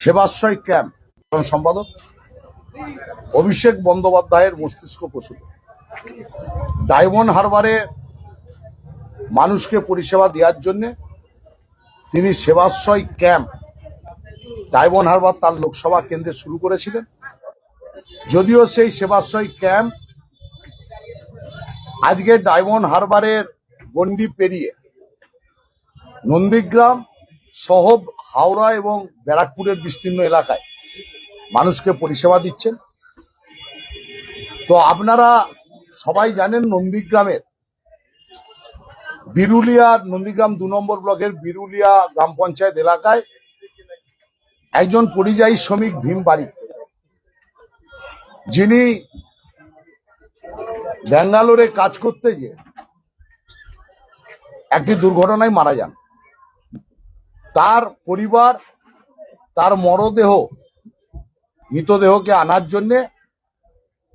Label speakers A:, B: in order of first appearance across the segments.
A: Sebashray camp সম্পাদক অভিষেক বন্দ্যোপাধ্যায়ের মস্তিষ্ক প্রসূত। ডায়মন্ড হারবারে মানুষকে পরিষেবা দেওয়ার জন্য তিনি সেবাশ্রয় ক্যাম্প ডায়মন্ড হারবার তার লোকসভা কেন্দ্রে শুরু করেছিলেন। যদিও সেই সেবাশ্রয় ক্যাম্প আজকে ডায়মন্ড হারবারের গন্ডি পেরিয়ে নন্দীগ্রাম সহ হাওড়া এবং ব্যারাকপুরের বিস্তীর্ণ এলাকায় মানুষকে পরিষেবা দিচ্ছেন। তো আপনারা সবাই জানেন নন্দীগ্রামের বিরুলিয়া, নন্দীগ্রাম 2 নম্বর ব্লকের বিরুলিয়া গ্রাম পঞ্চায়েত এলাকায় একজন পরিযায়ী শ্রমিক ভীম বারিক, যিনি ব্যাঙ্গালোরে কাজ করতে গিয়ে একটি দুর্ঘটনায় মারা যান। তার পরিবার তার মৃতদেহকে আনার জন্য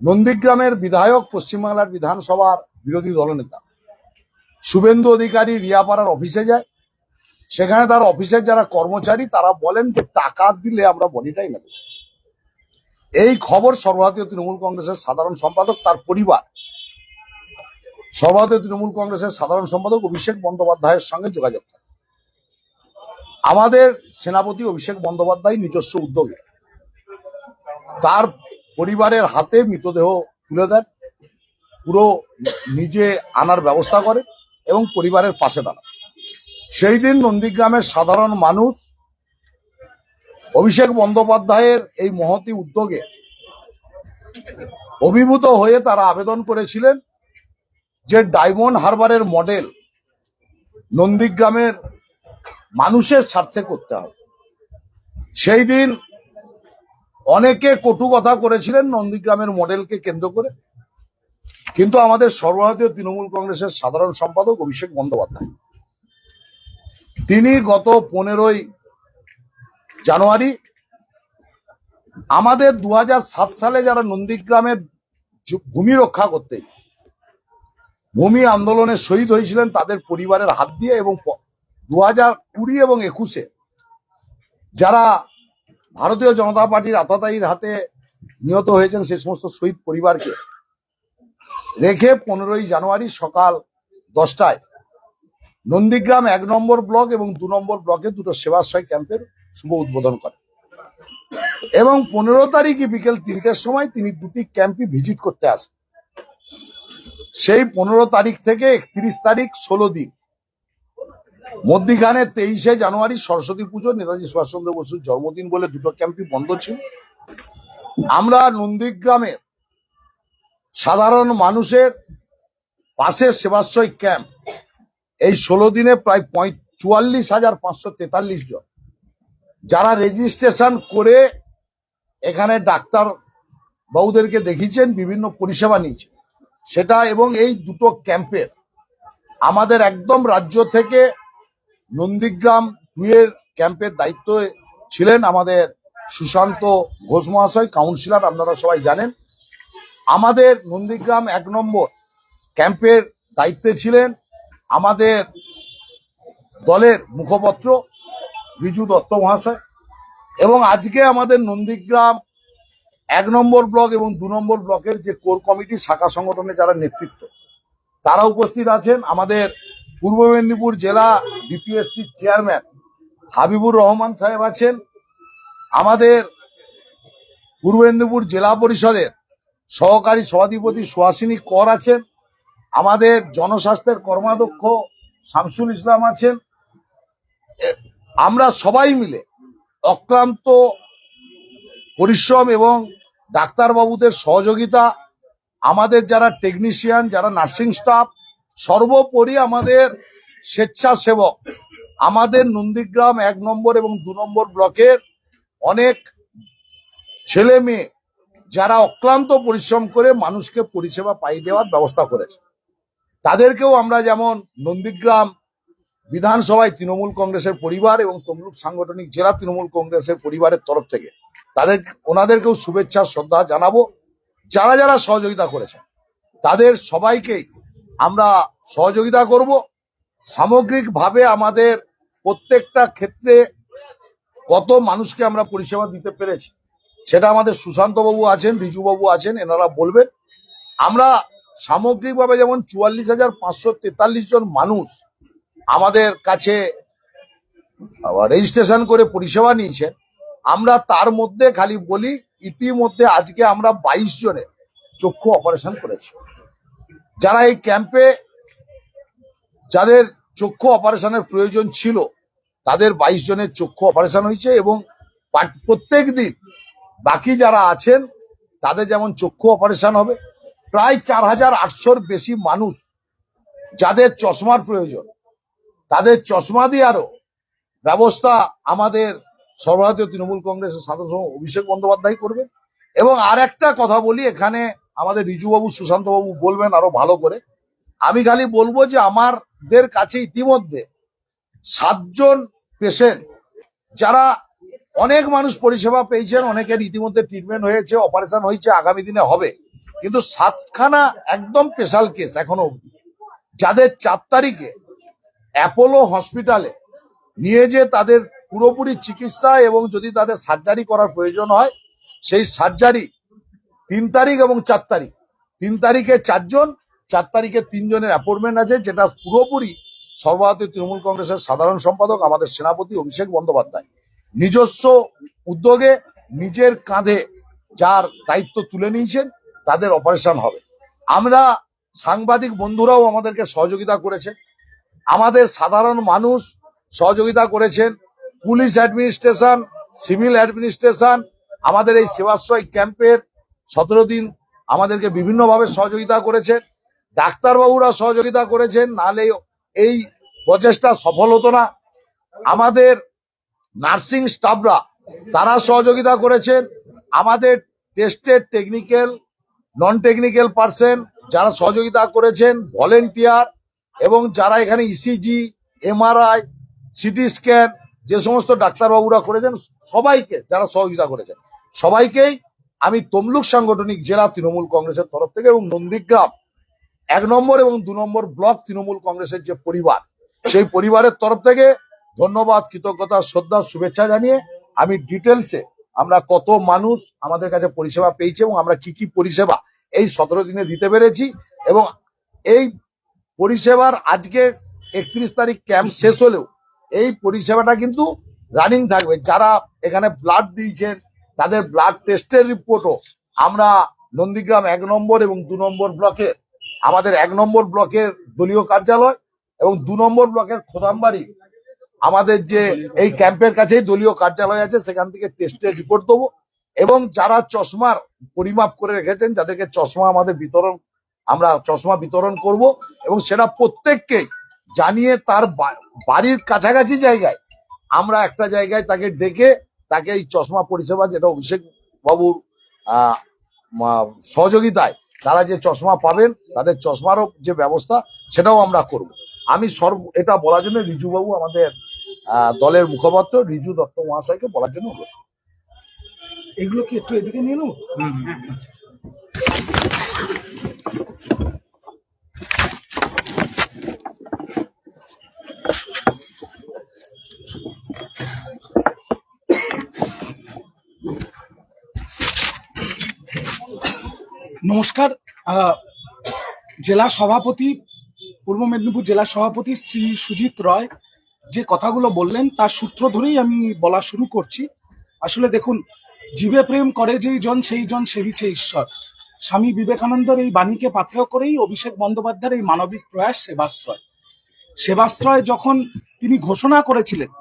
A: নন্দীগ্রামের বিধায়ক, পশ্চিমবাংলার বিধানসভার বিরোধী দলনেতা শুভেন্দু অধিকারী রিয়াপাড়ার অফিসে যায়। সেখানে তার অফিসের যারা কর্মচারী তারা বলেন যে টাকা দিলে আমরা বডিটাই না দেব। এই খবর সর্বভারতীয় তৃণমূল কংগ্রেসের সাধারণ সম্পাদক, তার পরিবার সর্বভারতীয় তৃণমূল কংগ্রেসের সাধারণ সম্পাদক অভিষেক বন্দ্যোপাধ্যায়ের সঙ্গে যোগাযোগ করে। আমাদের সেনাপতি অভিষেক বন্দ্যোপাধ্যায় নিজস্ব উদ্যোগে তার পরিবারের হাতে মৃতদেহ তুলে দেন, পুরো নিজে আনার ব্যবস্থা করে এবং পরিবারের পাশে দাঁড়ান। সেই দিন নন্দীগ্রামের সাধারণ মানুষ অভিষেক বন্দ্যোপাধ্যায়ের এই মহতি উদ্যোগে অভিভূত হয়ে তারা আবেদন করেছিলেন যে ডায়মন্ড হারবারের মডেল নন্দীগ্রামের মানুষের স্বার্থে করতে হবে। সেই দিন অনেকে কটু কথা করেছিলেন নন্দীগ্রামের মডেলকে কেন্দ্র করে, কিন্তু আমাদের সর্বভারতীয় তৃণমূল কংগ্রেসের সাধারণ সম্পাদক অভিষেক বন্দ্যোপাধ্যায় তিনি গত 15ই জানুয়ারি আমাদের 2007 সালে যারা নন্দীগ্রামের ভূমি রক্ষা করতে ভূমি আন্দোলনে শহীদ হয়েছিলেন তাদের পরিবারের হাত দিয়ে, এবং 2020 এবং 21-এ যারা ভারতীয় জনতা পার্টির আততায়ীর হাতে নিহত হয়েছেন সেই সমস্ত শহীদ পরিবারকে রেখে 15ই জানুয়ারি সকাল 10টায় নন্দীগ্রাম 1 নম্বর ব্লক এবং 2 নম্বর ব্লকে দুটো সেবাশ্রয় ক্যাম্পের শুভ উদ্বোধন করেন। এবং 15 তারিখে বিকেল 3টের সময় তিনি দুটি ক্যাম্পই ভিজিট করতে আসেন। সেই 15 তারিখ থেকে 31 তারিখ 16 দিন মধ্যিখানে 23শে জানুয়ারি সরস্বতী পুজো, নেতাজি সুভাষচন্দ্র বসুর জন্মদিন বলে দুটো ক্যাম্পই বন্ধ ছিল। আমরা নন্দীগ্রামের সাধারণ মানুষের পাশে সেবাশ্রয় ক্যাম্প এই 16 দিনে প্রায় 44,543 জন যারা রেজিস্ট্রেশন করে এখানে ডাক্তার বাবুদেরকে দেখিয়েছেন, বিভিন্ন পরিষেবা নিয়েছেন সেটা। এবং এই দুটো ক্যাম্পের আমাদের একদম রাজ্য থেকে নন্দীগ্রাম 2 এর ক্যাম্পের দায়িত্ব ছিলেন আমাদের সুশান্ত ঘোষ মহাশয়, কাউন্সিলর, আপনারা সবাই জানেন। আমাদের নন্দীগ্রাম 1 নম্বর ক্যাম্পের দায়িত্বে ছিলেন আমাদের দলের মুখপত্র রিজু দত্ত মহাশয়। এবং আজকে আমাদের নন্দীগ্রাম 1 নম্বর ব্লক এবং 2 নম্বর ব্লকের যে কোর কমিটি শাখা সংগঠনে যারা নেতৃত্ব তারা উপস্থিত আছেন। আমাদের পূর্ব মেদিনীপুর জেলা বিপিএসসি চেয়ারম্যান হাবিবুর রহমান সাহেব আছেন। আমাদের পূর্ব মেদিনীপুর জেলা পরিষদের সহকারী সভাধিপতি সুহাসিনী কর আছেন। আমাদের জনস্বাস্থ্যের কর্মাধ্যক্ষ শামসুল ইসলাম আছেন। আমরা সবাই মিলে অক্লান্ত পরিশ্রম এবং ডাক্তারবাবুদের সহযোগিতা, আমাদের যারা টেকনিশিয়ান, যারা নার্সিং স্টাফ, সর্বোপরি আমাদের স্বেচ্ছাসেবক, আমাদের নন্দীগ্রাম 1 নম্বর এবং 2 নম্বর ব্লকের অনেক ছেলে মেয়ে যারা অক্লান্ত পরিশ্রম করে মানুষকে পরিষেবা পাইয়ে দেওয়ার ব্যবস্থা করেছে, তাদেরকেও আমরা যেমন নন্দীগ্রাম বিধানসভায় তৃণমূল কংগ্রেসের পরিবার এবং তমলুক সাংগঠনিক জেলা তৃণমূল কংগ্রেসের পরিবারের তরফ থেকে ওনাদেরকেও শুভেচ্ছা শ্রদ্ধা জানাবো। যারা যারা সহযোগিতা করেছেন তাদের সবাইকেই আমরা সহযোগিতা করব। সামগ্রিকভাবে আমাদের প্রত্যেকটা ক্ষেত্রে কত মানুষকে আমরা পরিষেবা দিতে পেরেছি সেটা আমাদের সুশান্ত বাবু আছেন, রিজু বাবু আছেন, এনারা বলবেন। আমরা সামগ্রিকভাবে যেমন 44,543 জন মানুষ আমাদের কাছে রেজিস্ট্রেশন করে পরিষেবা নিয়েছেন, আমরা তার মধ্যে খালি বলি ইতিমধ্যে আজকে আমরা 22 জনের চক্ষু অপারেশন করেছি। যারা এই ক্যাম্পে যাদের চক্ষু অপারেশনের প্রয়োজন ছিল তাদের 22 জনের চক্ষু অপারেশন হয়েছে এবং প্রত্যেক দিন বাকি যারা আছেন তাদের যেমন চক্ষু অপারেশন হবে। প্রায় 4,800-র বেশি মানুষ যাদের চশমার প্রয়োজন তাদের চশমা দেওয়ারও ব্যবস্থা আমাদের সর্বভারতীয় তৃণমূল কংগ্রেসের সাধারণ অভিষেক বন্দ্যোপাধ্যায় করবেন। এবং আর একটা কথা বলি, এখানে আমাদের রিজুবাবু, সুশান্ত বাবু বলবেন আরো ভালো করে। আমি খালি বলবো যে আমাদের কাছে ইতিমধ্যে 7 জন পেশেন্ট যারা অনেক মানুষ পরিষেবা পেয়েছেন, অনেকের ইতিমধ্যে ট্রিটমেন্ট হয়েছে, অপারেশন হয়েছে, আগামী দিনে হবে, কিন্তু 7খানা একদম স্পেশাল কেস এখনো অবধি, যাদের 4 তারিখে অ্যাপোলো হসপিটালে নিয়ে যে তাদের পুরোপুরি চিকিৎসা এবং যদি তাদের সার্জারি করার প্রয়োজন হয় সেই সার্জারি 3 তারিখ এবং 4 তারিখ, 3 তারিখে 4 জন, 4 তারিখে 3 জনের অ্যাপয়েন্টমেন্ট আছে, যেটা পুরোপুরি সর্বভারতীয় তৃণমূল কংগ্রেসের সাধারণ সম্পাদক আমাদের সেনাপতি অভিষেক বন্দ্যোপাধ্যায় নিজস্ব উদ্যোগে নিজের কাঁধে যার দায়িত্ব তুলে নিয়েছেন, তাদের অপারেশন হবে। আমরা সাংবাদিক বন্ধুরাও আমাদেরকে সহযোগিতা করেছে, আমাদের সাধারণ মানুষ সহযোগিতা করেছেন, পুলিশ অ্যাডমিনিস্ট্রেশন, সিভিল অ্যাডমিনিস্ট্রেশন আমাদের এই সেবাশ্রয় ক্যাম্পের 17 দিন আমাদেরকে বিভিন্নভাবে সহযোগিতা করেছেন, ডাক্তারবাবুরা সহযোগিতা করেছেন, নাহলে এই প্রচেষ্টা সফল হতো না। আমাদের নার্সিং স্টাফরা তারা সহযোগিতা করেছেন, আমাদের টেস্টের টেকনিক্যাল নন টেকনিক্যাল পার্সন যারা সহযোগিতা করেছেন, ভলেন্টিয়ার এবং যারা এখানে ইসিজি, এমআরআই, সিটি স্ক্যান যে সমস্ত ডাক্তারবাবুরা করেছেন, সবাইকে যারা সহযোগিতা করেছেন সবাইকেই আমি তমলুক সাংগঠনিক জেলা তৃণমূল কংগ্রেসের তরফ থেকে এবং নন্দীগ্রাম 1 নম্বর এবং 2 নম্বর ব্লক তৃণমূল কংগ্রেসের যে পরিবার, সেই পরিবারের তরফ থেকে ধন্যবাদ, কৃতজ্ঞতা, শ্রদ্ধা, শুভেচ্ছা জানিয়ে আমি ডিটেলসে আমরা কত মানুষ আমাদের কাছে পরিষেবা পেয়েছে এবং আমরা কি কি পরিষেবা এই 17 দিনে দিতে পেরেছি এবং এই পরিষেবার আজকে 31 তারিখ ক্যাম্প শেষ হলেও এই পরিষেবাটা কিন্তু রানিং থাকবে। যারা এখানে ব্লাড দিয়েছেন তাদের ব্লাড টেস্টের রিপোর্টও আমরা নন্দীগ্রাম 1 নম্বর এবং 2 নম্বর ব্লকের আমাদের 1 নম্বর ব্লকের দলীয় কার্যালয় এবং 2 নম্বর ব্লকের খোদামবাড়ি আমাদের যে এই ক্যাম্পের কাছেই দলীয় কার্যালয় আছে, সেখান থেকে টেস্টের রিপোর্ট দেবো। এবং যারা চশমার পরিমাপ করে রেখেছেন যাদেরকে চশমা আমাদের আমরা চশমা বিতরণ করব এবং সেটা প্রত্যেককেই জানিয়ে তার বাড়ির কাছাকাছি জায়গায় আমরা একটা জায়গায় তাকে ডেকে তাকে এই চশমা পরিষেবা, যেটা অভিষেক বাবুর সহযোগিতায় তারা যে চশমা পাবেন তাদের চশমারও যে ব্যবস্থা সেটাও আমরা করব। আমি এটা বলার জন্য রিজু বাবু আমাদের দলের মুখপাত্র রিজু দত্ত মহাশয়কে বলার জন্য অনুরোধ।
B: এগুলো কি একটু এদিকে নিয়ে নেব? নমস্কার। জেলা সভাপতি, পূর্ব মেদিনীপুর জেলা সভাপতি শ্রী সুজিত রয় যে কথাগুলো বললেন তার সূত্র ধরেই আমি বলা শুরু করছি। আসলে দেখুন, জীবে প্রেম করে যেই জন সেই জন সেবিছে ঈশ্বর। স্বামী বিবেকানন্দের এই বাণীকে পাথেয় করেই অভিষেক বন্দ্যোপাধ্যায়ের এই মানবিক প্রয়াস সেবাশ্রয় যখন তিনি ঘোষণা করেছিলেন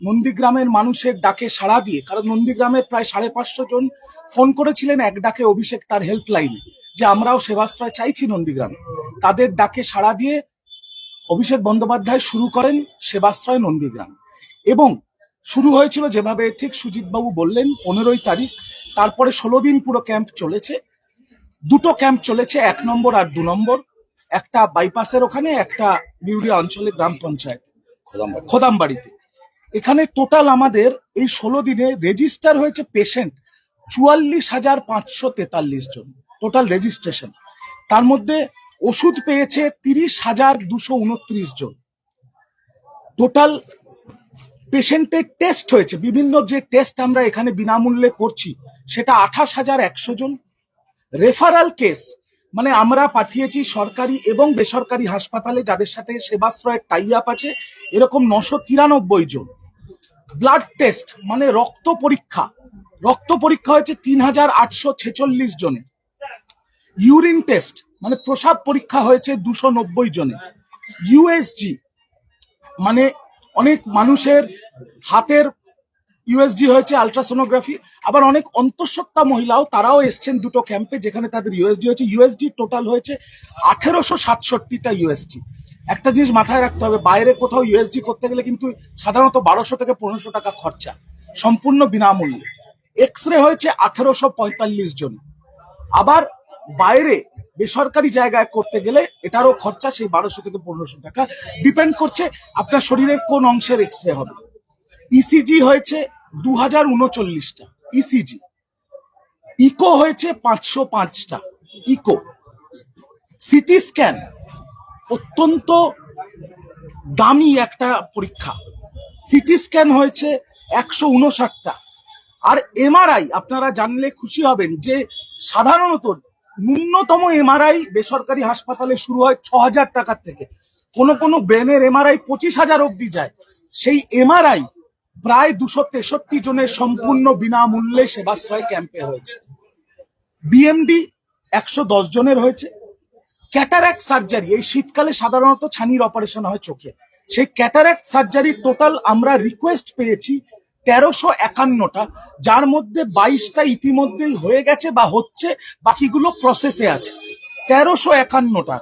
B: নন্দীগ্রামের মানুষের ডাকে সাড়া দিয়ে, কারণ নন্দীগ্রামের প্রায় 550 জন ফোন করেছিলেন এক ডাকে অভিষেক তার হেল্পলাইনে যে আমরাও সেবাশ্রয় চাইছি নন্দীগ্রামে, তাদের ডাকে সাড়া দিয়ে অভিষেক বন্দ্যোপাধ্যায় শুরু করেন সেবাশ্রয় নন্দীগ্রাম। এবং শুরু হয়েছিল যেভাবে ঠিক সুজিতবাবু বললেন 15ই তারিখ, তারপরে 16 দিন পুরো ক্যাম্প চলেছে। 2টো ক্যাম্প চলেছে, 1 নম্বর আর 2 নম্বর, একটা বাইপাসের ওখানে, একটা বিউড়িয়া অঞ্চলে গ্রাম পঞ্চায়েত খোদামবাড়িতে। এখানে টোটাল আমাদের এই 16 দিনে রেজিস্টার হয়েছে পেশেন্ট 44,543 জন টোটাল রেজিস্ট্রেশন। তার মধ্যে ওষুধ পেয়েছে 30,229 জন। টোটাল পেশেন্টের টেস্ট হয়েছে, বিভিন্ন যে টেস্ট আমরা এখানে বিনামূল্যে করছি সেটা 28,100 জন। রেফারাল কেস মানে আমরা পাঠিয়েছি সরকারি এবং বেসরকারি হাসপাতালে যাদের সাথে সেবাশ্রয়ের টাই আপ আছে, এরকম 993 জন। ব্লাড টেস্ট মানে রক্ত পরীক্ষা হয়েছে 3,846 জনে। ইউরিন টেস্ট মানে প্রস্রাব পরীক্ষা হয়েছে 290 জনে। ইউএসজি মানে অনেক মানুষের হাতের ইউএসজি হয়েছে, আলট্রাসোনোগ্রাফি। আবার অনেক অন্তঃসত্ত্বা মহিলাও তারাও এসছেন দুটো ক্যাম্পে যেখানে তাদের ইউএসজি হয়েছে। ইউএসজি টোটাল হয়েছে 1867টা ইউএসজি। একটা জিনিস মাথায় রাখতে হবে, বাইরে কোথাও ইউএসজি করতে গেলে কিন্তু সাধারণত 1200 থেকে 1500 টাকা খরচা, সম্পূর্ণ বিনামূল্যে। এক্স রে হয়েছে 1845 জন। আবার বাইরে বেসরকারি জায়গায় করতে গেলে এটারও খরচা সেই 1200 থেকে 1500 টাকা, ডিপেন্ড করছে আপনার শরীরের কোন অংশের এক্স রে হবে। ইসিজি হয়েছে 2039টা ইসিজি। ইকো হয়েছে 505টা ইকো। সিটি স্ক্যান অত্যন্ত দামি একটা পরীক্ষা, সিটি স্ক্যান হয়েছে 159টা। আর এমআরআই আপনারা জানলে খুশি হবেন যে সাধারণত ন্যূনতম এমআরআই বেসরকারি হাসপাতালে শুরু হয় 6,000 টাকার থেকে, কোনো ব্রেনের এমআরআই 25,000 অব্দি যায়। সেই এমআরআই প্রায় 263 জনের সম্পূর্ণ বিনামূল্যে সেবাশ্রয় ক্যাম্পে হয়েছে। বিএমডি 110 জনের হয়েছে। ক্যাটারাক্ট সার্জারি এই শীতকালে সাধারণত ছানির অপারেশন হয় চোখে, সেই ক্যাটারাক্ট সার্জারি টোটাল আমরা রিকোয়েস্ট পেয়েছি 1351টা, যার মধ্যে 22টা ইতিমধ্যেই হয়ে গেছে বা হচ্ছে, বাকিগুলো প্রসেসে আছে। 1351টা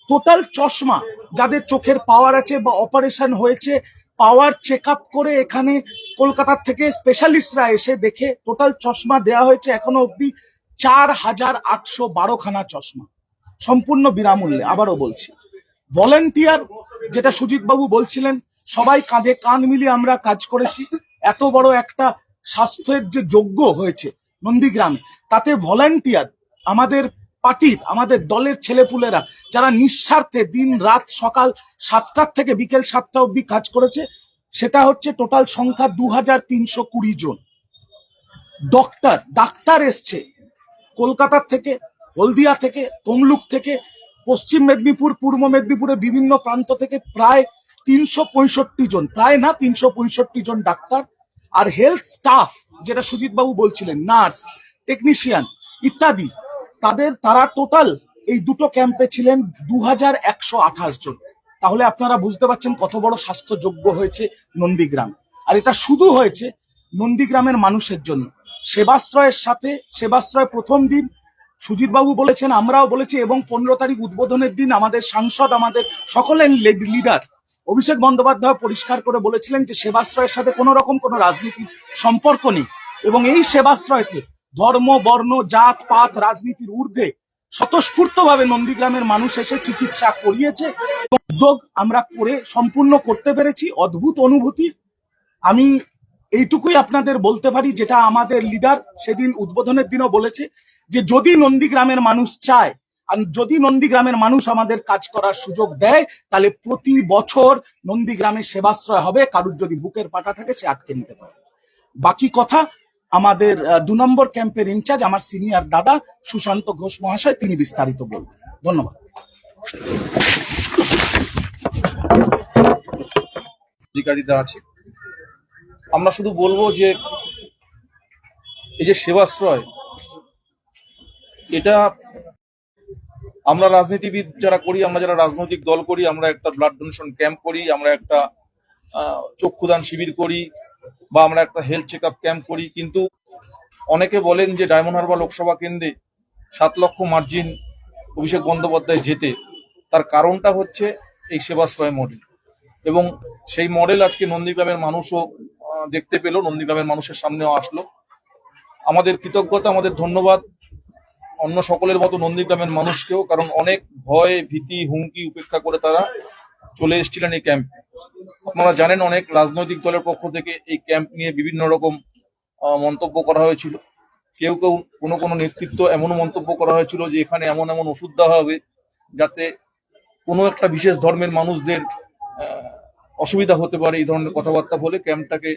B: টোটাল। চশমা যাদের চোখের পাওয়ার আছে বা অপারেশন হয়েছে, পাওয়ার চেক আপ করে এখানে কলকাতার থেকে স্পেশালিস্টরা এসে দেখে টোটাল চশমা দেয়া হয়েছে এখনো অব্দি 4,812খানা চশমা, সম্পূর্ণ বিনামূল্যে। আবারও বলছি, ভলেন্টিয়ার যেটা সুজিত বাবু বলছিলেন, সবাই কাঁধে কাঁধ মিলিয়ে আমরা কাজ করেছি। এত বড় একটা স্বাস্থ্যের যে যজ্ঞ হয়েছে নন্দীগ্রামে, তাতে ভলেন্টিয়ার আমাদের পার্টির, আমাদের দলের ছেলেপুলেরা যারা নিঃস্বার্থে দিন রাত সকাল 7টার থেকে বিকেল 7টা অবধি কাজ করেছে, সেটা হচ্ছে টোটাল সংখ্যা 2,320 জন। ডাক্তার এসছে কলকাতার থেকে, হলদিয়া থেকে, তমলুক থেকে, পশ্চিম মেদিনীপুর, পূর্ব মেদিনীপুরে বিভিন্ন প্রান্ত থেকে প্রায় 365 জন, প্রায় না 365 জন ডাক্তার। আর হেলথ স্টাফ যেটা সুজিত বাবু বলছিলেন, নার্স, টেকনিশিয়ান ইত্যাদি, তারা টোটাল এই দুটো ক্যাম্পে ছিলেন 2,128 জন। তাহলে আপনারা বুঝতে পারছেন কত বড় স্বাস্থ্যযোগ্য হয়েছে নন্দীগ্রাম। আর এটা শুধু হয়েছে নন্দীগ্রামের মানুষের জন্য। সেবাশ্রয়ের সাথে, সেবাশ্রয় প্রথম দিন সুজিত বাবু বলেছেন, আমরাও বলেছি, এবং 15 তারিখ উদ্বোধনের দিন আমাদের সাংসদ, আমাদের সকলের লিডার অভিষেক বন্দ্যোপাধ্যায় পরিষ্কার করে বলেছিলেন যে সেবাশ্রয়ের সাথে কোনো রকম কোনো রাজনীতির সম্পর্ক নেই, এবং এই সেবাশ্রয়তে ধর্ম, বর্ণ, জাত পাত, রাজনীতির ঊর্ধ্বে স্বতঃস্ফূর্তভাবে নন্দীগ্রামের মানুষ এসে চিকিৎসা করিয়েছে। উদ্যোগ আমরা করে সম্পূর্ণ করতে পেরেছি, অদ্ভুত অনুভূতি। আমি এইটুকুই আপনাদের বলতে পারি, যেটা আমাদের লিডার সেদিন উদ্বোধনের দিনও বলেছে, যে যদি নন্দীগ্রামের মানুষ চায় আর যদি নন্দীগ্রামের মানুষ আমাদের কাজ করার সুযোগ দেয়, তাহলে প্রতি বছর নন্দীগ্রামে সেবাশ্রয় হবে। কারুর যদি বুকের পাটা থাকে সে আটকে নিতে পারে। বাকি কথা আমাদের 2 নম্বর ক্যাম্পের ইনচার্জ, আমার সিনিয়র দাদা সুশান্ত ঘোষ মহাশয়, তিনি বিস্তারিত বলবেন। ধন্যবাদ।
C: অধিকারীরা আছে, আমরা শুধু বলবো যে এই যে সেবাশ্রয়, এটা আমরা রাজনীতিবিদ যারা করি, আমরা যারা রাজনৈতিক দল করি, আমরা একটা ব্লাড ডোনেশন ক্যাম্প করি, আমরা একটা চক্ষুদান শিবির করি, বা আমরা একটা হেলথ চেক আপ ক্যাম্প করি, কিন্তু অনেকে বলেন যে ডায়মন্ড হারবার লোকসভা কেন্দ্রে 7 লক্ষ মার্জিন অভিষেক বন্দ্যোপাধ্যায় যেতে, তার কারণটা হচ্ছে এই সেবাশ্রয় মডেল। এবং সেই মডেল আজকে নন্দীগ্রামের মানুষও দেখতে পেল, নন্দীগ্রামের মানুষের সামনেও আসলো। আমাদের কৃতজ্ঞতা, আমাদের ধন্যবাদ অন্য সকলের মতো নন্দীগ্রামের মানুষকেও, কারণ অনেক ভয়, ভীতি, হুমকি উপেক্ষা করে তারা চলে এসেছিলেন এই ক্যাম্পে। আপনারা জানেন, অনেক রাজনৈতিক দলের পক্ষ থেকে এই ক্যাম্প নিয়ে বিভিন্ন রকম মন্তব্য করা হয়েছিল। কেউ কেউ কোনো নেতৃত্ব এমনও মন্তব্য করা হয়েছিল যে এখানে এমন এমন ওষুধ দেওয়া হবে যাতে কোনো একটা বিশেষ ধর্মের মানুষদের অসুবিধা হতে পারে এই ধরনের কথাবার্তা বলে ক্যাম্পটাকে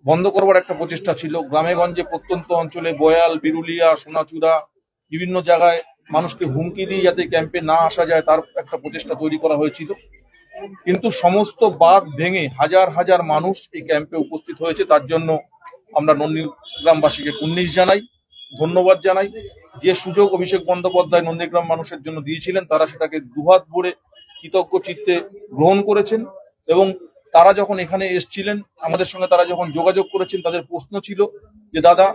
C: বন্ধ করবার একটা প্রচেষ্টা ছিল। গ্রামে গঞ্জে প্রত্যন্ত অঞ্চলে বয়াল, বিরুলিয়া, সোনাচূড়া বিভিন্ন জায়গায় মানুষকে হুমকি দিয়ে যাতে ক্যাম্পে না আসা যায় তার একটা প্রচেষ্টা তৈরি করা হয়েছিল। কিন্তু সমস্ত বাঁধ ভেঙে হাজার হাজার মানুষ এই ক্যাম্পে উপস্থিত হয়েছে। তার জন্য আমরা নন্দীগ্রামবাসীকে কুর্নিশ জানাই, ধন্যবাদ জানাই। যে সুযোগ অভিষেক বন্দ্যোপাধ্যায় নন্দীগ্রাম মানুষের জন্য দিয়েছিলেন তারা সেটাকে দুহাত ভরে কৃতজ্ঞ চিত্তে গ্রহণ করেছেন। এবং তারা যখন এখানে এসেছিলেন আমাদের সঙ্গে, তারা যখন যোগাযোগ করেছেন, তাদের প্রশ্ন ছিল যে দাদা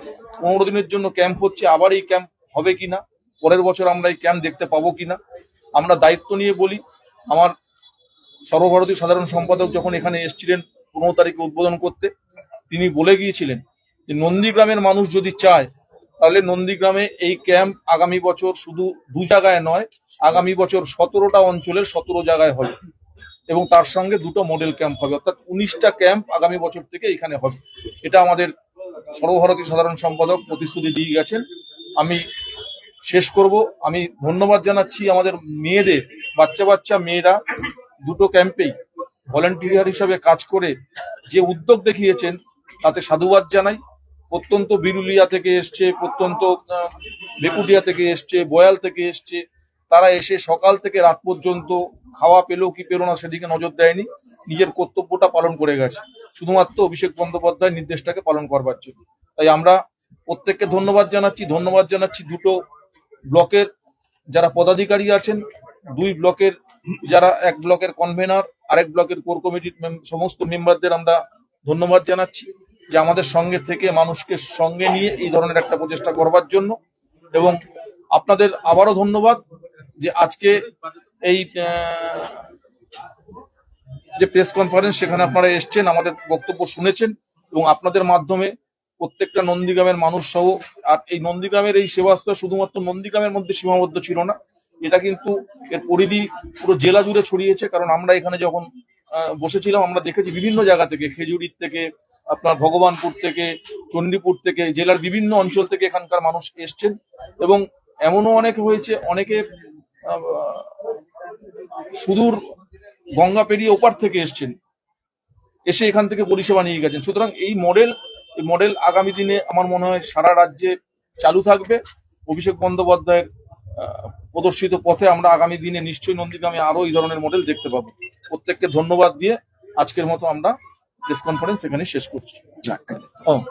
C: 15 দিনের জন্য ক্যাম্প হচ্ছে, আবার এই ক্যাম্প হবে কিনা, পরের বছর আমরা এই ক্যাম্প দেখতে পাবো কিনা। আমরা দায়িত্ব নিয়ে বলি, আমার সর্বভারতীয় সাধারণ সম্পাদক যখন এখানে এসেছিলেন 15 তারিখে উদ্বোধন করতে, তিনি বলে গিয়েছিলেন যে নন্দীগ্রামের মানুষ যদি চায় তাহলে নন্দীগ্রামে এই ক্যাম্প আগামী বছর শুধু 2 জায়গায় নয়, আগামী বছর 17টা অঞ্চলের 17 জায়গায় হবে এবং তার সঙ্গে 2টো মডেল ক্যাম্প হবে, অর্থাৎ 19টা ক্যাম্প আগামী বছর থেকে এখানে হবে। এটা আমাদের সর্বভারতীয় সাধারণ সম্পাদক প্রতিশ্রুতি দিয়ে গেছেন। আমি শেষ করব, আমি ধন্যবাদ জানাচ্ছি আমাদের মেয়েদের, বাচ্চা বাচ্চা মেয়েরা 2টো ক্যাম্পেই ভলান্টিয়ার হিসাবে কাজ করে যে উদ্যোগ দেখিয়েছেন তাতে সাধুবাদ জানাই। প্রত্যন্ত বিরুলিয়া থেকে এসছে, প্রত্যন্ত বেকুটিয়া থেকে এসছে, বয়াল থেকে এসছে, তারা এসে সকাল থেকে রাত পর্যন্ত খাওয়া পেলো কি পেলো না সেদিকে নজর দেয়নি, নিজের কর্তব্যটা পালন করে গেছে শুধুমাত্র অভিষেক বন্দ্যোপাধ্যায় নির্দেশটাকে পালন করবার জন্য। তাই আমরা প্রত্যেককে ধন্যবাদ জানাচ্ছি 2টো ব্লকের যারা পদাধিকারী আছেন, 2 ব্লকের যারা, 1 ব্লকের কনভেনার, আরেক ব্লকের কোর কমিটির সমস্ত মেম্বারদের আমরা ধন্যবাদ জানাচ্ছি যে আমাদের সঙ্গে থেকে মানুষকে সঙ্গে নিয়ে এই ধরনের একটা প্রচেষ্টা করবার জন্য। এবং আপনাদের আবারও ধন্যবাদ যে আজকে এই যে প্রেস কনফারেন্স সেখানে আপনারা এসছেন, আমাদের বক্তব্য শুনেছেন এবং আপনাদের মাধ্যমে প্রত্যেকটা নন্দীগ্রামের মানুষ সহ, আর এই নন্দীগ্রামের এই সেবাশ্রয় শুধুমাত্র নন্দীগ্রামের মধ্যে সীমাবদ্ধ ছিল না, এটা কিন্তু এর পরিধি পুরো জেলা জুড়ে ছড়িয়েছে। কারণ আমরা এখানে যখন বসেছিলাম আমরা দেখেছি বিভিন্ন জায়গা থেকে, খেজুরির থেকে, আপনার ভগবানপুর থেকে, চণ্ডীপুর থেকে, জেলার বিভিন্ন অঞ্চল থেকে এখানকার মানুষ এসছেন। এবং এমনও অনেক হয়েছে, অনেকে সুদূর গঙ্গা পেরিয়ে ওপার থেকে এসছেন, এসে এখান থেকে পরিষেবা নিয়ে গেছেন। সুতরাং এই মডেল আগামী দিনে আমার মনে হয় সারা রাজ্যে চালু থাকবে। অভিষেক বন্দ্যোপাধ্যায়ের প্রদর্শিত পথে আমরা আগামী দিনে নিশ্চয়ই নন্দীগ্রামে আরো এই ধরনের মডেল দেখতে পাবো। প্রত্যেককে ধন্যবাদ দিয়ে আজকের মতো আমরা প্রেস কনফারেন্স এখানে শেষ করছি।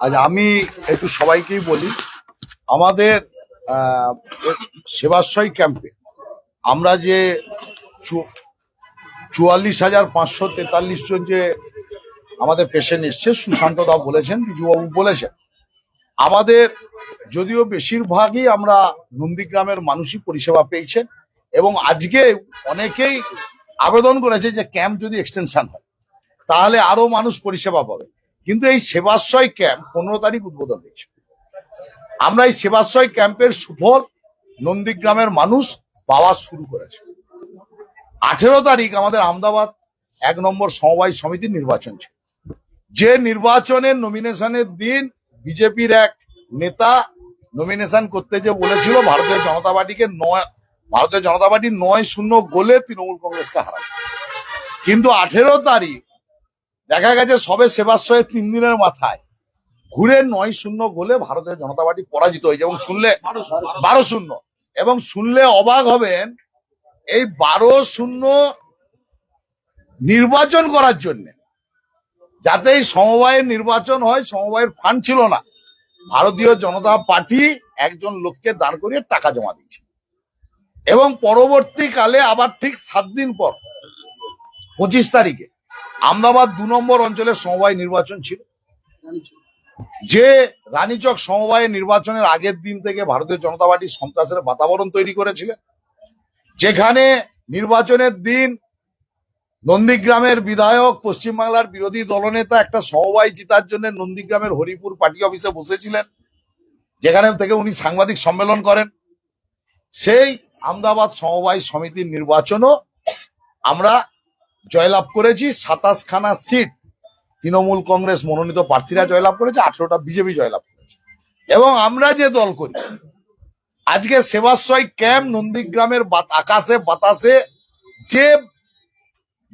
A: আজ আমি একটু সবাইকেই বলি, আমাদের সেবাশ্রয় ক্যাম্পে আমরা যে 44,543 জন যে আমাদের পেশেন্ট এসছে, সুশান্ত দা বলেছেন, বিজুবাবু বলেছেন, আমাদের যদিও বেশিরভাগই আমরা নন্দীগ্রামের মানুষই পরিষেবা পেয়েছেন এবং আজকে অনেকেই আবেদন করেছে যে ক্যাম্প যদি এক্সটেনশন হয় তাহলে আরো মানুষ পরিষেবা পাবে। কিন্তু এই সেবাশ্রয় ক্যাম্প 15 তারিখ উদ্বোধন হয়েছে। আমরা এই সেবাশ্রয় ক্যাম্পের সুফল নন্দীগ্রামের মানুষ পাওয়া শুরু করেছে। 18 তারিখ আমাদের আহমেদাবাদ 1 নম্বর সমবায় সমিতির নির্বাচন ছিল, যে নির্বাচনের নমিনেশনের দিন বিজেপির এক নেতা নমিনেশন করতে যে বলেছিল ভারতীয় জনতা পার্টি 9-0 গোলে তৃণমূল কংগ্রেসকে হারায়। কিন্তু 18 তারিখ দেখা গেছে সবে সেবাশ্রয়ে 3 দিনের মাথায় ঘুরে 9-0 গোলে ভারতীয় জনতা পার্টি পরাজিত হয়েছে। এবং শুনলে 12-0, এবং শুনলে অবাক হবেন, এই 12-0 নির্বাচন করার জন্য, যাতে এই সমবায়ের নির্বাচন হয়, সমবায়ের ফান্ড ছিল না, ভারতীয় জনতা পার্টি একজন লোককে দাঁড় করিয়ে টাকা জমা দিয়েছে। এবং পরবর্তীকালে আবার ঠিক 7 দিন পর 25 তারিখে আহমেদাবাদ 2 নম্বর অঞ্চলের সমবায় নির্বাচন ছিল, যে রানীচক সমবায় নির্বাচনের আগের দিন থেকে ভারতীয় জনতা পার্টি সন্ত্রাসের বাতাবরণ তৈরি করেছিলেন, যেখানে নির্বাচনের দিন নন্দীগ্রামের বিধায়ক, পশ্চিমবাংলার বিরোধী দলনেতা একটা সমবায় জিতার জন্য নন্দীগ্রামের হরিপুর পার্টি অফিসে বসেছিলেন, যেখানে থেকে উনি সাংবাদিক সম্মেলন করেন। সেই আহমেদাবাদ সমবায় সমিতির নির্বাচনও আমরা জয়লাভ করেছি। 27খানা সিট তৃণমূল কংগ্রেস মনোনীত প্রার্থীরা জয়লাভ করেছে, 18টা বিজেপি জয়লাভ করেছে। এবং আমরা যে দল করি, আজকে সেবাশ্রয় ক্যাম্প নন্দীগ্রামের আকাশে বাতাসে যে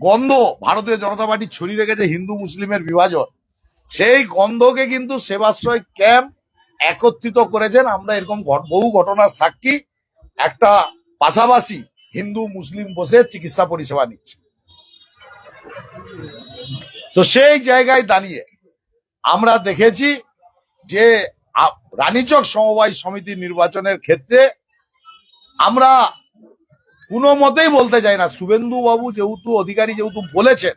A: গন্ধ ভারতীয় জনতা পার্টি ছড়িয়ে রেখেছে হিন্দু মুসলিমের বিভাজন, সেই গন্ধকে কিন্তু সেবাশ্রয় ক্যাম্প একত্রিত করেছেন। আমরা এরকম বহু ঘটনার সাক্ষী। একটা পাশাপাশি হিন্দু মুসলিম বসে চিকিৎসা পরিষেবা নিচ্ছে। তো সেই জায়গায় দাঁড়িয়ে আমরা দেখেছি যে রানীচক সমবায় সমিতির নির্বাচনের ক্ষেত্রে আমরা কোনো মতেই বলতে চাই না, শুভেন্দু বাবু যেহেতু অধিকারী যেহেতু বলেছেন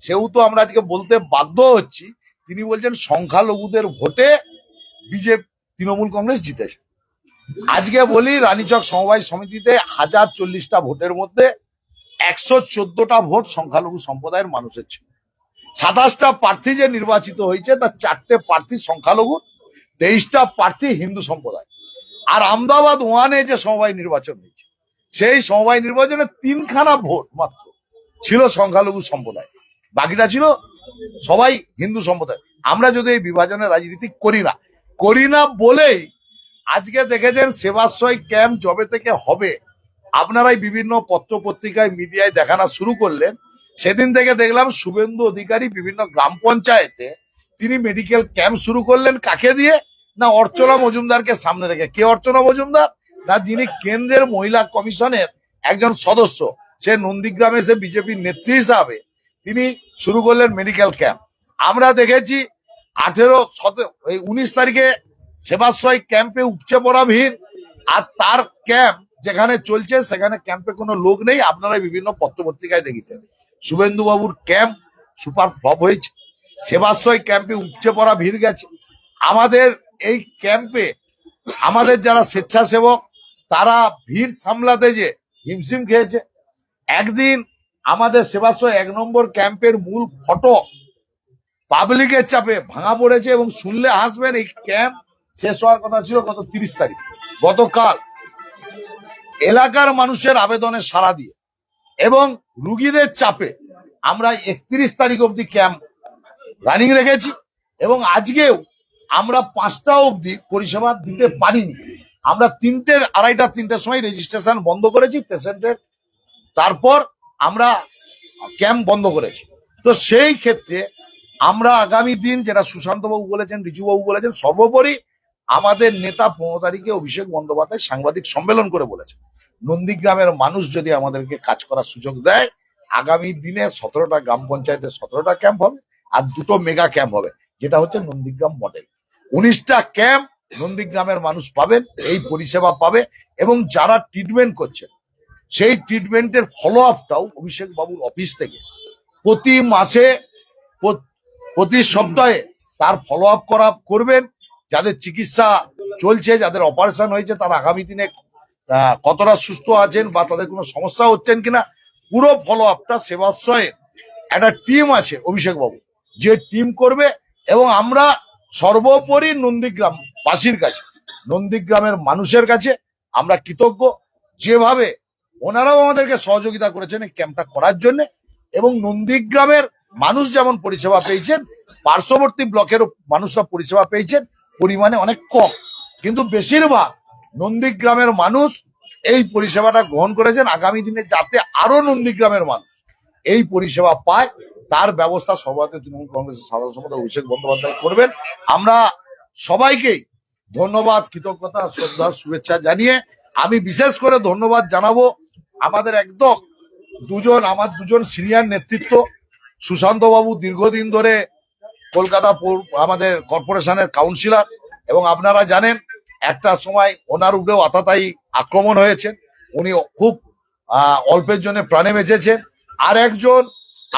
A: সেহেতু আমরা আজকে বলতে বাধ্য হচ্ছি। তিনি বলছেন সংখ্যালঘুদের ভোটে বিজেপি তৃণমূল কংগ্রেস জিতেছে। আজকে বলি রানীচক সমবায় সমিতিতে 1040টা ভোটের মধ্যে 114টা ভোট সংখ্যালঘু সম্প্রদায়ের মানুষের ছিল। 27টা প্রার্থী যে নির্বাচিত হয়েছে তার 4টে প্রার্থী সংখ্যালঘু, 23টা প্রার্থী হিন্দু সম্প্রদায়। আর আহমেদাবাদ 1-এ যে সমবায় নির্বাচন হয়েছে সেই সমবায় নির্বাচনে 3খানা ভোট মাত্র ছিল সংখ্যালঘু সম্প্রদায়, বাকিটা ছিল সবাই হিন্দু সম্প্রদায়। আমরা যদি এই বিভাজনের রাজনীতি করি না বলেই আজকে দেখেছেন সেবাশ্রয় ক্যাম্প যবে থেকে হবে, আপনারাই বিভিন্ন পত্র পত্রিকায় মিডিয়ায় দেখানো শুরু করলেন। সেদিন থেকে দেখলাম শুভেন্দু অধিকারী বিভিন্ন গ্রাম পঞ্চায়েতে তিনি মেডিকেল ক্যাম্প শুরু করলেন। কাকে দিয়ে? না অর্চনা মজুমদারকে সামনে রেখে। কে অর্চনা মজুমদার? না যিনি কেন্দ্রের মহিলা কমিশনের একজন সদস্য, সে নন্দীগ্রামে সে বিজেপির নেত্রী হিসাবে তিনি শুরু করলেন মেডিকেল ক্যাম্প। আমরা দেখেছি 19 তারিখে সেবাশ্রয় ক্যাম্পে উপচে পড়া ভিড়, আর তার ক্যাম্প যেখানে চলছে সেখানে ক্যাম্পে কোনো লোক নেই। আপনারা বিভিন্ন পত্রপত্রিকায় দেখেছেন শুভেন্দু বাবুর ক্যাম্প সুপার ফ্লপ হয়েছে। সেবাশ্রয় ক্যাম্পে উপচে পড়া ভিড় গেছে। আমাদের এই ক্যাম্পে আমাদের যারা স্বেচ্ছাসেবক তারা ভিড় সামলাতে যে হিমশিম খেয়েছে। একদিন আমাদের সেবাশ্রয় 1 নম্বর ক্যাম্পের মূল ফটক পাবলিকের চাপে ভাঙা পড়েছে, এবং শুনলে হাসবেন, এই ক্যাম্প শেষ হওয়ার কথা ছিল গত 30 তারিখ। গতকাল এলাকার মানুষের আবেদনে সাড়া দিয়ে এবং রুগীদের চাপে আমরা 31 তারিখ অবধি ক্যাম্প রানিং রেখেছি, এবং আজকেও আমরা 5টা অবধি পরিষেবা দিতে পারিনি। আমরা 2:30-3টের সময় রেজিস্ট্রেশন বন্ধ করেছি পেশেন্টের, তারপর আমরা ক্যাম্প বন্ধ করেছি। তো সেই ক্ষেত্রে আমরা আগামী দিন, যেটা সুশান্ত বাবু বলেছেন, রিজু বাবু বলেছেন, সর্বোপরি আমাদের নেতা 15 তারিখে অভিষেক বন্দ্যোপাধ্যায় সাংবাদিক সম্মেলন করে বলেছেন নন্দীগ্রামের মানুষ যদি আমাদেরকে কাজ করার সুযোগ দেয়, আগামী দিনে 17টা গ্রাম পঞ্চায়েতে 17টা ক্যাম্প হবে, আর 2টো মেগা ক্যাম্প হবে, যেটা হচ্ছে নন্দীগ্রাম মডেল। 19টা ক্যাম্প নন্দীগ্রামের মানুষ পাবেন, এই পরিষেবা পাবে, এবং যারা ট্রিটমেন্ট করছেন সেই ট্রিটমেন্টের ফলো আপটাও অভিষেক বাবুর অফিস থেকে প্রতি মাসে প্রতি সপ্তাহে তার ফলো আপ করবেন। যাদের চিকিৎসা চলছে, যাদের অপারেশন হয়েছে, তারা আগামী দিনে কতটা সুস্থ আছেন বা তাদের কোনো সমস্যা হচ্ছেন কিনা, পুরো ফলো আপটা সেবাশ্রয়ের একটা টিম আছে অভিষেক বাবু, যে টিম করবে। এবং আমরা সর্বোপরি নন্দীগ্রাম বাসীর কাছে, নন্দীগ্রামের মানুষের কাছে আমরা কৃতজ্ঞ, যেভাবে ওনারাও আমাদেরকে সহযোগিতা করেছেন এই ক্যাম্পটা করার জন্য। এবং নন্দীগ্রামের মানুষ যেমন পরিষেবা পেয়েছেন, পার্শ্ববর্তী ব্লকের মানুষরা পরিষেবা পেয়েছেন, পরিমাণে অনেক কম, কিন্তু বেশিরভাগ নন্দীগ্রামের মানুষ এই পরিষেবাটা গ্রহণ করেছেন। আগামী দিনে যাতে আরো নন্দীগ্রামের মানুষ এই পরিষেবা পায় তার ব্যবস্থা সর্বভারতীয় তৃণমূল কংগ্রেসের সাধারণ সম্পাদক অভিষেক বন্দ্যোপাধ্যায় করবেন। আমরা সবাইকেই ধন্যবাদ, কৃতজ্ঞতা, শ্রদ্ধা, শুভেচ্ছা জানিয়ে আমি বিশেষ করে ধন্যবাদ জানাবো আমাদের একদম আমার দুজন সিনিয়র নেতৃত্ব। সুশান্ত বাবু দীর্ঘদিন ধরে কলকাতা আমাদের কর্পোরেশনের কাউন্সিলর, এবং আপনারা জানেন একটা সময় ওনার উপরেও আততায়ী আক্রমণ হয়েছে, উনি খুব অল্পের জন্য প্রাণে বেঁচেছেন। আর একজন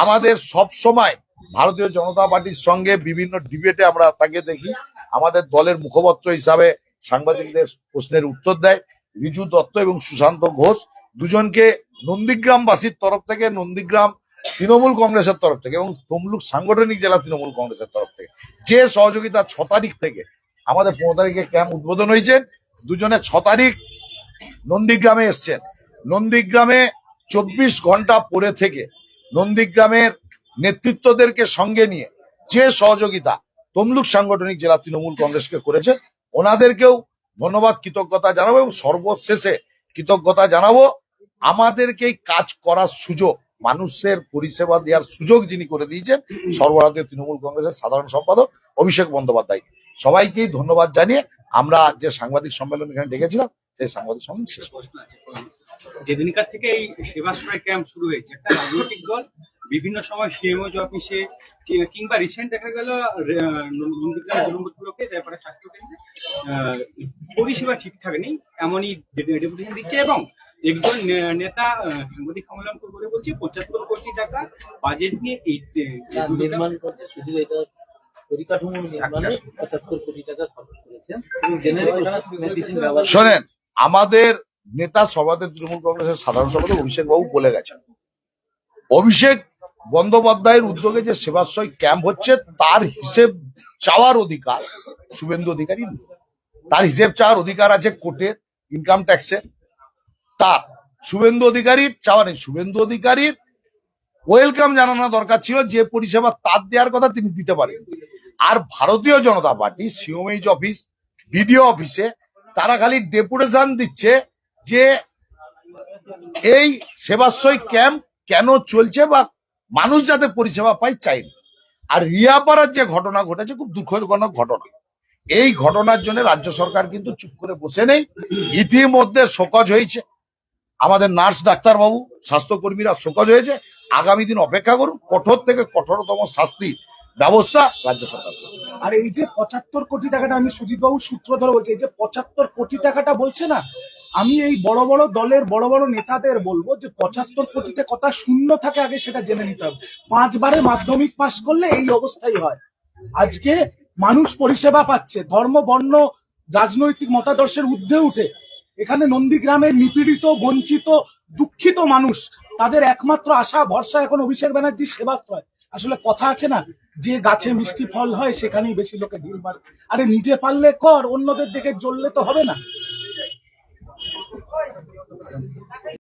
A: আমাদের সব সময় ভারতীয় জনতা পার্টির সঙ্গে বিভিন্ন ডিবেটে আমরা তাকে দেখি, আমাদের দলের মুখপাত্র হিসাবে সাংবাদিকদের প্রশ্নের উত্তর দেয়, রিজু দত্ত এবং সুশান্ত ঘোষ, দুজনকে নন্দীগ্রামবাসীর তরফ থেকে, নন্দীগ্রাম তৃণমূল কংগ্রেসের তরফ থেকে এবং তমলুক সাংগঠনিক জেলা তৃণমূল কংগ্রেসের তরফ থেকে যে সহযোগিতা 6 তারিখ থেকে আমাদের 15 তারিখে ক্যাম্প উদ্বোধন হয়েছে, দুজনে 6 তারিখ নন্দীগ্রামে এসছেন। নন্দীগ্রামে 24 ঘন্টা পরে থেকে নন্দীগ্রামের নেতৃত্বদেরকে সঙ্গে নিয়ে যে সহযোগিতা তমলুক সাংগঠনিক জেলা তৃণমূল কংগ্রেসকে করেছে, ওনাদেরকেও ধন্যবাদ, কৃতজ্ঞতা জানাবো। এবং সর্বশেষে কৃতজ্ঞতা জানাবো আমাদেরকে কাজ করার সুযোগ মানুষের পরিষেবা দেওয়ার সুযোগ যিনি করে দিয়েছেন সর্বভারতীয় তৃণমূল কংগ্রেসের সাধারণ সম্পাদক অভিষেক বন্দ্যোপাধ্যায়। সবাইকেই ধন্যবাদ জানিয়ে আমরা যে সাংবাদিক সম্মেলন এখানে ডেকেছিলাম সেই সাংবাদিক সম্মেলন শেষ করছি।
D: প্রশ্ন আছে। যেদিনকার থেকে এই সেবাশ্রয় ক্যাম্প শুরু হয়েছে, একটা রাজনৈতিক দল বিভিন্ন সময় সিএমওজ অফিসে কিংবা রিসেন্ট দেখা গেল নন্দীগ্রাম 2 নম্বর ব্লকে তারপরে স্বাস্থ্য কেন্দ্রে পরিষেবা ঠিকঠাক নেই এমনই ডেপুটেশন দিচ্ছে, এবং একজন নেতা সাংবাদিক সম্মেলন করে বলছে 75 কোটি টাকা বাজেট নিয়ে এই
E: নির্মাণ করছে, শুধু এটা পরিকাঠামো নির্মাণে 75 কোটি টাকা খরচ করেছেন এবং জেনারিক মেডিসিন ব্যবহার
A: শোনেন, আমাদের নেতা সর্বভারতীয় তৃণমূল কংগ্রেসের সাধারণ সম্পাদক অভিষেক বাবু বলে গেছেন, অভিষেক বন্দ্যোপাধ্যায়ের উদ্যোগে যে সেবাশ্রয় ক্যাম্প হচ্ছে তার হিসেব চাওয়ার অধিকার শুভেন্দু অধিকারী নেই। তার হিসেব চাওয়ার অধিকার আছে কোর্টের, ইনকাম ট্যাক্সের। তার শুভেন্দু অধিকারীর চাওয়া নেই। শুভেন্দু অধিকারীর ওয়েলকাম জানানো দরকার ছিল, যে পরিষেবা তার দেওয়ার কথা তিনি দিতে পারেন। আর ভারতীয় জনতা পার্টি সিওএইচ অফিস, বিডিও অফিসে তারা খালি ডেপুটেশন দিচ্ছে যে এই সেবাশ্রয় ক্যাম্প কেন চলছে বা মানুষ যাতে পরিষেবা পায় চাই। আর রিয়াপাড়ার যে ঘটনা ঘটেছে খুব দুঃখজনক ঘটনা। এই ঘটনার জন্য রাজ্য সরকার কিন্তু চুপ করে বসে নেই, ইতিমধ্যে শোকজ হয়েছে। আমাদের নার্স ডাক্তারবাবু, স্বাস্থ্যকর্মীরা শোকজ হয়েছে। আগামী দিন অপেক্ষা করুন, কঠোর থেকে কঠোরতম শাস্তি ব্যবস্থা রাজ্য সরকার করবে।
B: আর এই যে 75 কোটি টাকাটা, আমি সুজিতবাবু সূত্র ধরে বলছি, এই যে 75 কোটি টাকাটা বলছে না, আমি এই বড় বড় দলের বড় বড় নেতাদের বলবো যে 75 কোটিতে কথা শূন্য থাকে আগে সেটা জেনে নিতে হবে। 5 বারে মাধ্যমিক পাশ করলে এই অবস্থাই হয়। আজকে মানুষ পরিষেবা পাচ্ছে ধর্ম বর্ণ রাজনৈতিক মতাদর্শের ঊর্ধ্বে উঠে। এখানে নন্দীগ্রামের নিপীড়িত বঞ্চিত দুঃখিত মানুষ, তাদের একমাত্র আশা ভরসা এখন অভিষেক ব্যানার্জির সেবাশ্রয়। আসলে কথা আছে না, যে গাছে মিষ্টি ফল হয় সেখানেই বেশি লোকে ঢিল মারে। আরে নিজে পারলে কর, অন্যদের দেখে জ্বললে তো হবে না।